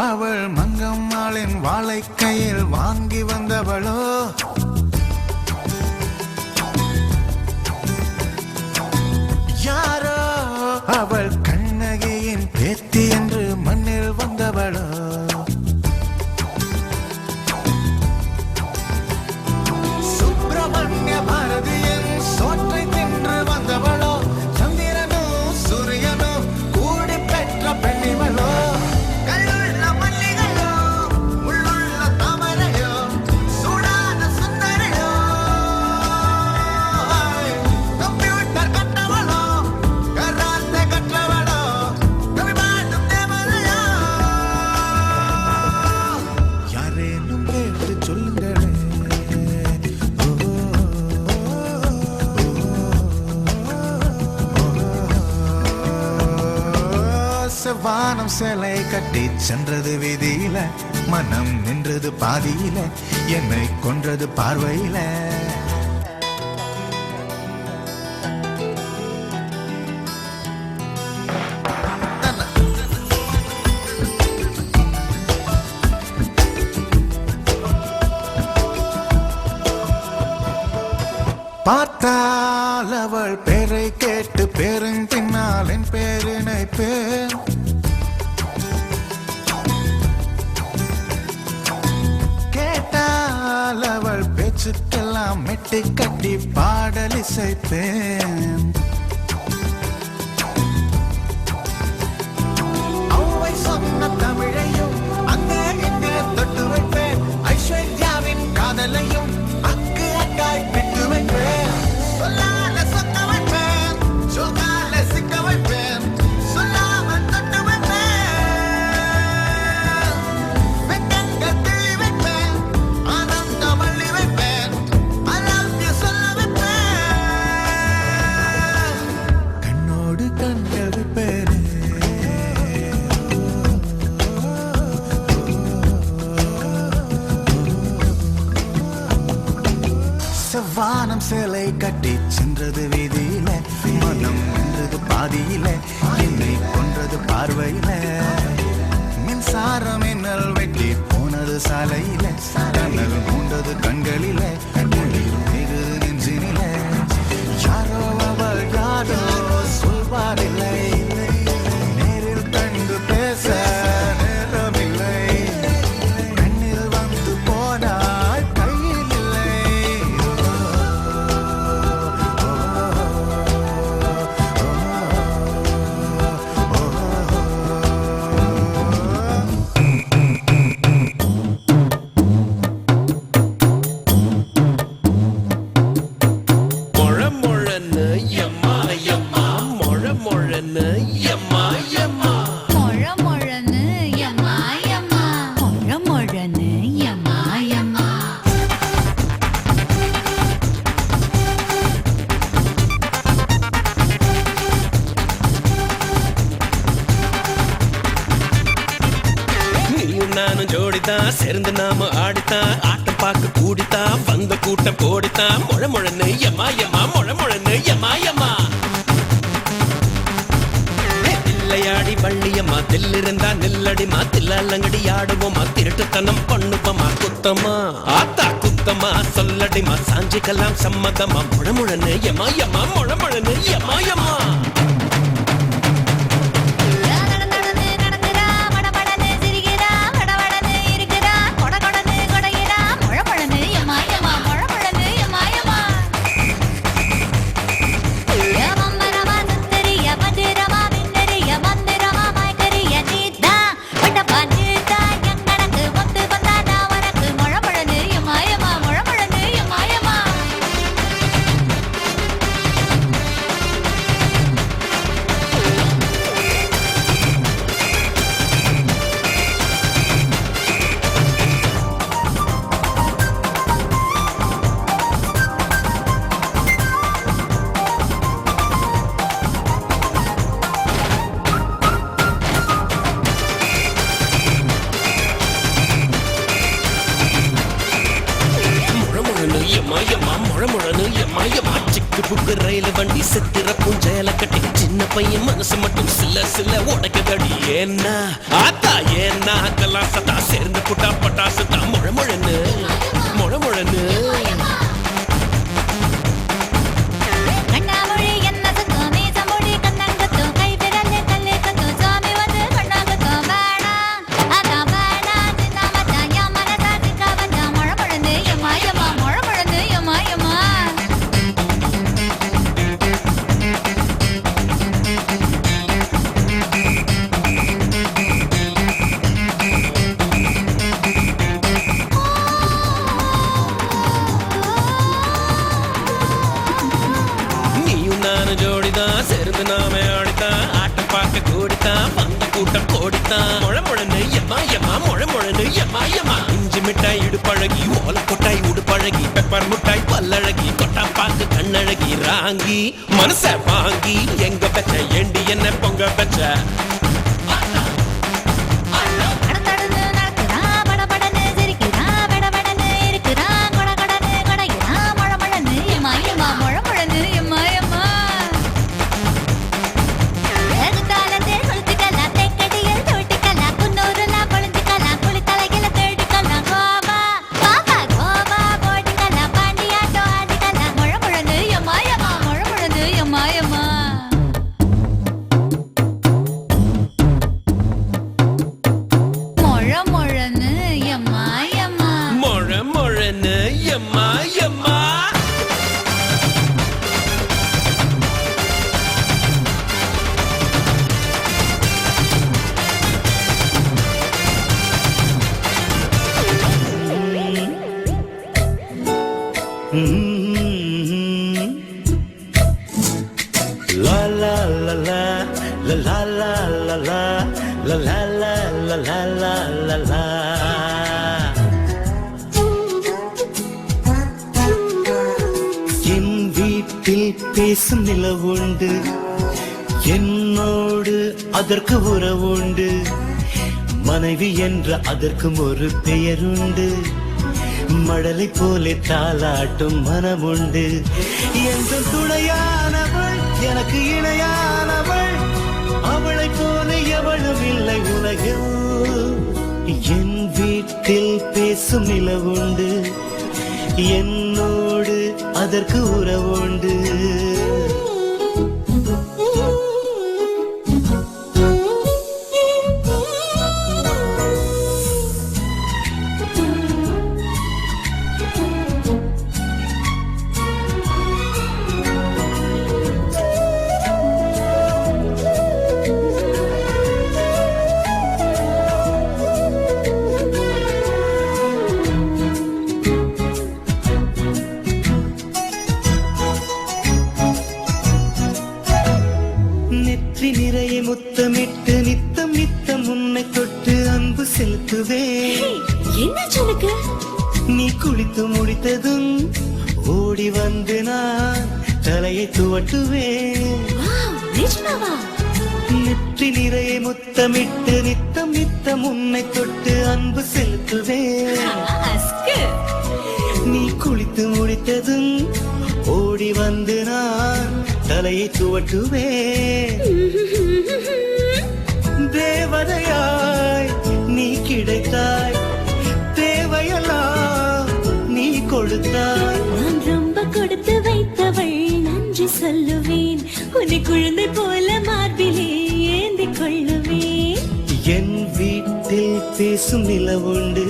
அவள் மங்கம்மாளின் வாளை கையில் வாங்கி வந்தவளோ யாரோ அவள் கண்ணகியின் பேத்தி என்று மண்ணில் வந்தவளோ சுப்பிரமணிய பாரதியின் சோற்றை தின்று வந்தவளோ சந்திரனோ சூரியனோ கூடி பெற்ற பெண்ணிவளோ கல்லுள்ள மல்லிகையோ உள்ளுள்ள தாமரையோ சூடான சுந்தரையோ கம்ப்யூட்டர் கற்றவளோ கராத்தே கற்றவளோ கவி பாடும் தேவதையோ யாரேனும் கேட்டு சொல்லுங்களே செவ்வானம் சேலை கட்டி சென்றது வீதியில மனம் நின்றது பாதியில என்னை கொன்றது பார்வையில பார்த்தால் அவள் பேரை கேட்டு பேரின் பின்னால் என் பேரினை பேர் கேட்டால் அவள் பேச்சுக்கெல்லாம் மெட்டி கட்டி பாடல் இசைப்பேன் அவ்வை சொன்ன தமிழையும் அங்கே இங்கே தொட்டு வைப்பேன் ஐஸ்வர்யாவின் காதலையும் அக்கு அக்காய் விட்டு வைப்பேன் சொல்லால சொக்க வைப்பேன் சொல்லால சிக்க வைப்பேன் சொல்லாம தொட்டு வைப்பேன் வெக்கங்க திள்ளி வைப்பேன் ஆனந்தம் அள்ளி வைப்பேன் அலாத்திய சொல்ல வைப்பேன் கண்ணோடு கண்கள் வைப்பேன் செவ்வானம் சேலை கட்டி சென்றது வீதியில மனம் வென்றது பாதியில என்னை கொன்றது பார்வையில மின்சாரம் என்னல் வெட்டி போனது சாலையில கண்ணல் மூண்டது கண்களில கண்ணீர் மிகுது நெஞ்சினில யாரோ அவள் யாரோ சொல்வாரில்லை நேரில் கண்டு பேச நேரமில்லை கண்ணில் வந்து போனாய் கையில் இல்லை மொழமொழன்னு எம்மா எம்மா மொழமொழன்னு எம்மா எம்மா மொழ மொழன்னு யம்மா யம்மா மொழ மொழன்னு யம்மா யம்மா நீயும் நானும் ஜோடிதான் சேர்ந்து நாம ஆடித்தான் ஆட்டம் பார்க்க கூடித்தான் வந்த கூட்டம் கோடித்தான் மொழமொழன்னு எம்மா எம்மா மொழமொழன்னு எம்மா எம்மா தில்லையாடி வள்ளியம்மா தில்லிருந்தா நில்லடிமா தில்லாலங்கடி ஆடுவோமா திருட்டுத்தனம் பண்ணுவோமா குத்தமா ஆத்தா குத்தமா சொல்லடிமா சாஞ்சிக்கலாம் சம்மதமா மொழமொழன்னு எம்மா எம்மா மொழமொழன்னு எம்மா எம்மா நடந்து நடந்துடா படபடன்னு சிரிக்கிறா படபடன்னு இருக்கிறா கொடகொடன்னு கொடைகிறா முழமுழன்னு யம்மா யம்மா முழமுழன்னு யம்மா யம்மா யமம்மரமா சுந்தரிய பஜரமா மின்னரிய மந்திரமா மாய்கரிய நீதா பட்டப்பா நீதா எங்கடக்கு வந்து வந்தா நான் உனக்கு முழமுழன்னு யம்மா யம்மா முழமுழன்னு யம்மா யம்மா மொழமொழன்னு எம்மா எம்மா மொழமொழன்னு எம்மா எம்மா சிக்கு புக்கு ரயில் வண்டி சித்திர பூஞ்சையில கட்டி சின்ன பையன் மனசு மட்டும் சில சில உடைக்குதடி ஏன்னா ஆத்தா ஏன்னா கலாம் சதா சேர்ந்து புட்டா பட்டாசு தான் மொழமொழன்னு மொழமொழன்னு கண்ணாமொழி என்ன சுத்தம் மீசமொழி கண்ணங்கத்தும் கை விரல் கல்லு கத்தும் சுவாமி வந்து கண்ணாங்கத்தும் வேணாம் அதான் வேணாம் சின்ன மச்சான் என் மனசா சிக்க வந்தான் முழமுழந்து யம்மா யம்மா முழமுழந்து யம்மா யம்மா நீயும் நானும் ஜோடிதான் சேர்ந்து நாம ஆடித்தான் ஆட்டம் பார்க்க கூடித்தான் வந்த கூட்டம் கோடித்தான் மொழமொழன்னு எம்மா எம்மா மொழமொழன்னு எம்மா எம்மா இஞ்சி மிட்டாய் இடுப்பழகி ஓலை கொட்டாய் உடுப்பழகி பெப்பர் முட்டாய் பல்லழகி கொட்டா பாக்கு கண்ணழகி ராங்கி மனச வாங்கி எங்க பெச்ச ஏண்டி என்ன பொங்க பெச்ச நடந்து நடக்குறா படபடன்னு சிரிக்கிறா படபடன்னு இருக்கிறா கொடகொடன்னு கொடைகிறா முழமுழந்து யம்மா யம்மா முழமுழந்து யம்மா யம்மா எகுத்தாலத்தே கொளுத்திக்கலாம் தெக்கடியில் தொட்டிக்கலாம் குன்னூருலாம் பொழுந்துக்கலாம் குளித்தலையில தேடிக்கலாம் கோபா பாப்பா Gopa போட்டிக்கலாம் பாண்டியாட்டோ ஆடிக்கலாம் முழமுழந்து La la la la la la la la la la la la la la la la la. என் வீட்டில் பேசும் நிலவுண்டு, என்னோடு அதற்கு உறவுண்டு, மனைவி என்ற அதற்கும் ஒரு பெயருண்டு, மடலை போலே தாலாட்டும் மனமுண்டு. எந்த துணையானவள் எனக்கு இணையானவள், அவளை போல எவளும் இல்லை உலகில். என் வீட்டில் பேசும் நிலவுண்டு, என்னோடு அதற்கு உறவுண்டு. நிறைய முத்தமிட்டு நித்தம் நித்தம் உன்னை தொட்டு அன்பு செலுத்துவேன். என்ன சொல்லுக்கு? நீ குளித்து முடித்ததும் ஓடி வந்து நான் தலையை துவட்டுவேன். நெற்றி நிறைய முத்தமிட்டு நித்தம் நித்தம் உன்னை தொட்டு அன்பு செலுத்துவேன். நீ குளித்து முடித்ததும் ஓடி வந்து நான் தலையை துவட்டுவேன். தேவதையாய் நீ கிடைத்தாய், தேவையெல்லாம் நீ கொடுத்தாய். நான் ரொம்ப கொடுத்து வைத்தவள், நன்றி சொல்லுவேன். உன்னை குழந்தை போல மார்பிலே ஏந்தி கொள்ளுவேன். என் வீட்டில் பேசும் நிலவுண்டு,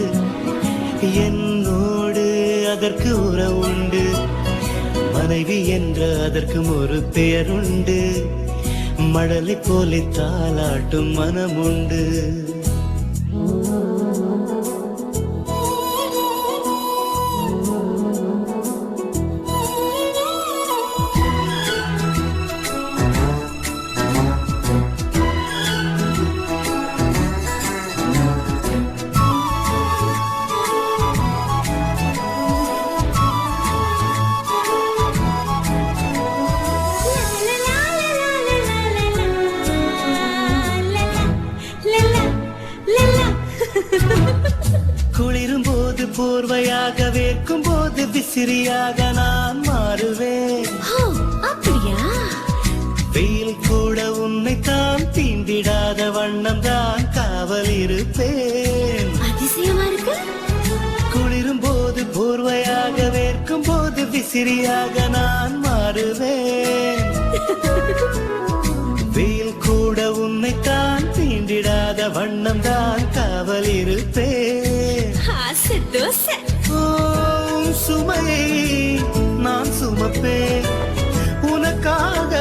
என்னோடு அதற்கு உறவுண்டு, மனைவி என்ற அதற்கும் ஒரு பெயருண்டு, மடலை போலே தாலாட்டும் மனமுண்டு. குளிரும் போது போர்வையாக, வேர்க்கும் போது விசிறியாக நான் மாறுவேன். அப்படியா? வெயில் கூட உன்னை தான் தீண்டிடாத வண்ணம் தான் காவல் இருப்பேன். அதிசயமா இருக்கு. குளிரும் போது போர்வையாக, வேர்க்கும் போது விசிறியாக நான் மாறுவேன். வெயில் கூட உன்னை தான் தீண்டிடாத வண்ணம் தான் காவல் இருப்பேன். சுமையை நான் சுமப்பேன், உனக்காக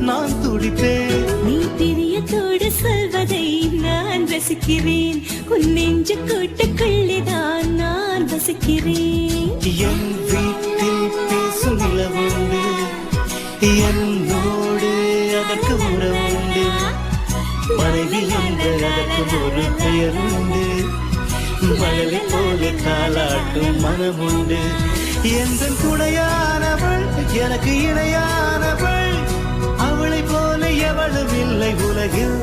நான் துடிப்பேன். நீ பிரியத்தோடு சொல்வதை நான் ரசிக்கிறேன், உன் நெஞ்சு கூட்டுக்குள்ளேதான் நான் வசிக்கிறேன். என் வீட்டில் பேசும் நிலவுண்டு, என்னோடு அதற்கு உறவுண்டு, மனைவி என்ற அதற்கு ஒரு பெயருண்டு, மழலை போல தாலாட்டும் மனமுண்டு. எந்த துணையானவள் எனக்கு இணையானவள், அவளை போல எவளும் இல்லை உலகில்.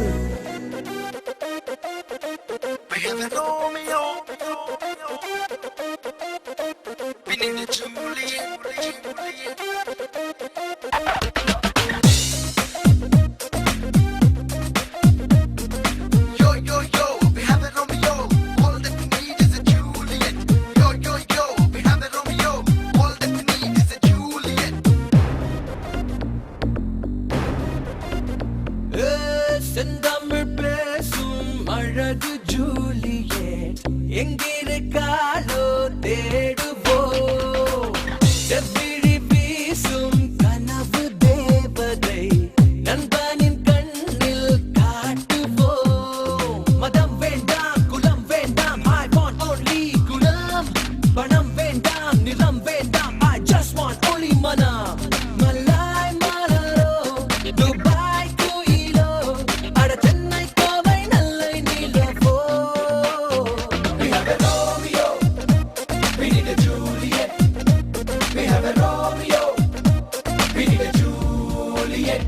செந்தமிழ் பேசும் அழகு ஜூலியட், எங்கிருக்காளோ தேடுவோம். செவ்விழி வீசும் கனவு வேண்டாம் I just want only மனம் மலாய் மலரோ துபாய் குயிலோ அட சென்னை கோவை நல்லை நீலவோ We have a Romeo We need a Juliet We have a Romeo We need a Juliet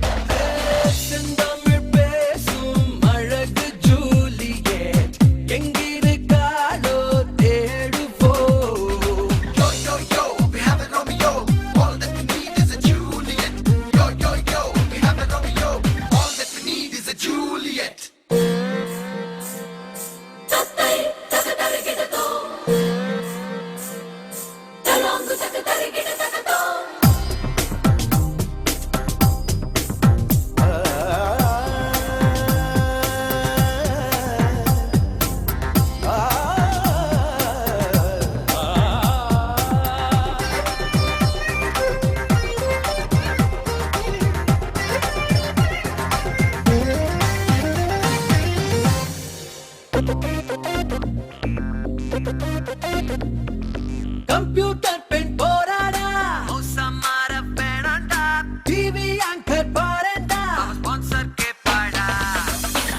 செந்தமிழ் பேசும் அழகு ஜூலியட் எங்கிருக்காளோ தேடுவோம் Yo, yo, yo, we have a Romeo. All that we need is a Juliet. Yo, yo, yo, we have a Romeo. All that we need is a Juliet. தத்தை தகதரி கிடதோ தலங்கு தகதரி கிடதோ computer பெண் போராடா மோசமார வேணாண்டா TV anchor பாரண்டா sponsor கேப்பாடா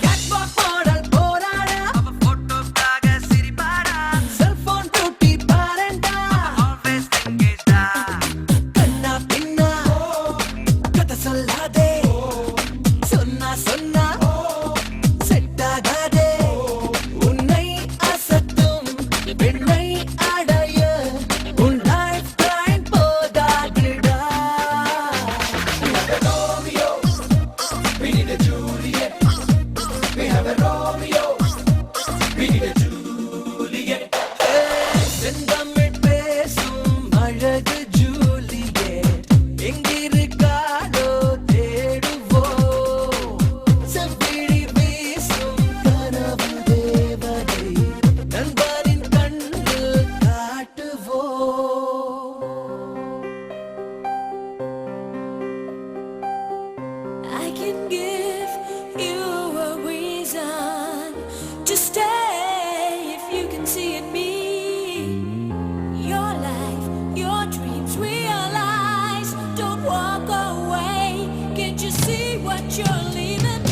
catwalk model போராடா அவ போட்டோக்காக சிரிப்பாடா செல்போன் பியூட்டி பாரண்டா ஆல்வேஸ் எங்கேஜ்டா கண்ணா பின்னா கதை சொல்லாதே சொன்னா சொன்னா செட் ஆகாதே உன்னை அசத்தும் பெண்ணை அடைய உன் லைஃப் டைம் போதாதுடா We have a Romeo We need a Juliet We have a Romeo We need a Juliet செந்தமிழ் பேசும் அழகு ஜூலியட் எங்கிருக்காளோ தேடுவோம் செவ்விழி வீசும் கனவு தேவதை நண்பரின் கண்ணில் காட்டுவோம் I can give you a reason to stay if you can see in me your life, your dreams realize. Don't walk away. Can't you see what you're leaving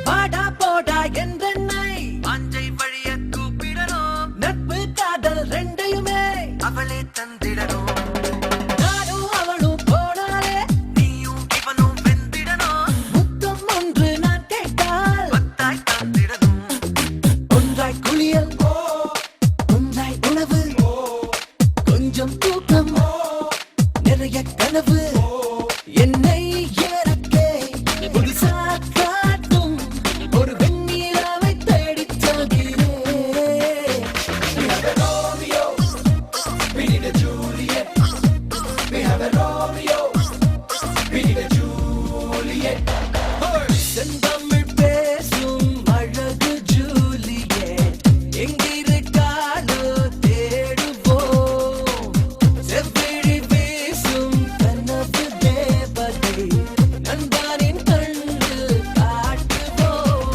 பாடா போடா என்றென்னை வாஞ்சை வழிய கூப்பிடணும் நட்பு காதல் ரெண்டையுமே அவளே தந்திடணும் நானும் அவளும் போனாலே நீயும் இவனும் வெந்திடணும் முத்தம் ஒன்று நான் கேட்டால் பத்தாய் தந்திடணும் ஒன்றாய் குளியல் ஒன்றாய் உணவு கொஞ்சம் தூக்கம் நிறைய கனவு என்னை எனக்கே புதுசா காட்டும் ஒரு வெண்ணிலாவை தேடிச் செல்கிறேன் We have a Romeo We need a Juliet We have a Romeo We need a Juliet செந்தமிழ் பேசும் அழகு ஜூலியட் எங்கிருக்காளோ தேடுவோம் செவ்விழி வீசும் கனவு தேவதை நண்பரின் கண்ணில் காட்டுவோம்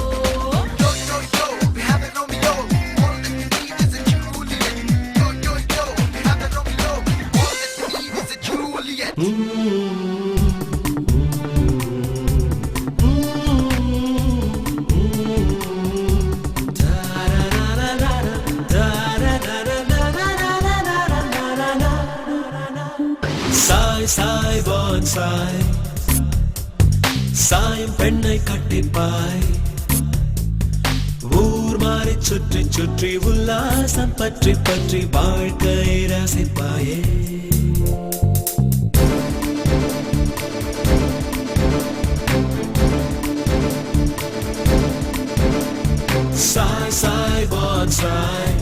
Yo, yo, yo, we have a Romeo. All that we need is a Juliet. Yo, yo, yo, we have a Romeo. All that we need is a Juliet. Sai Sai வான் சாய் சாயம் பெண்ணை கட்டிப்பாய் ஊர் மாறி சுற்றி சுற்றி உல்லாசம் பற்றி பற்றி வாழ்க்கை ரசிப்பாயே சாய் சாய் வான் சாய்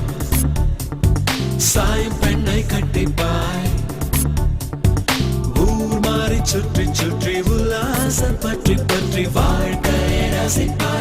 சாயம் பெண்ணை கட்டிப்பாய் ஊர் மாறி சுற்றி சுற்றி உல்லாசம் பற்றி பற்றி வாழ்க்கையை ரசிப்பா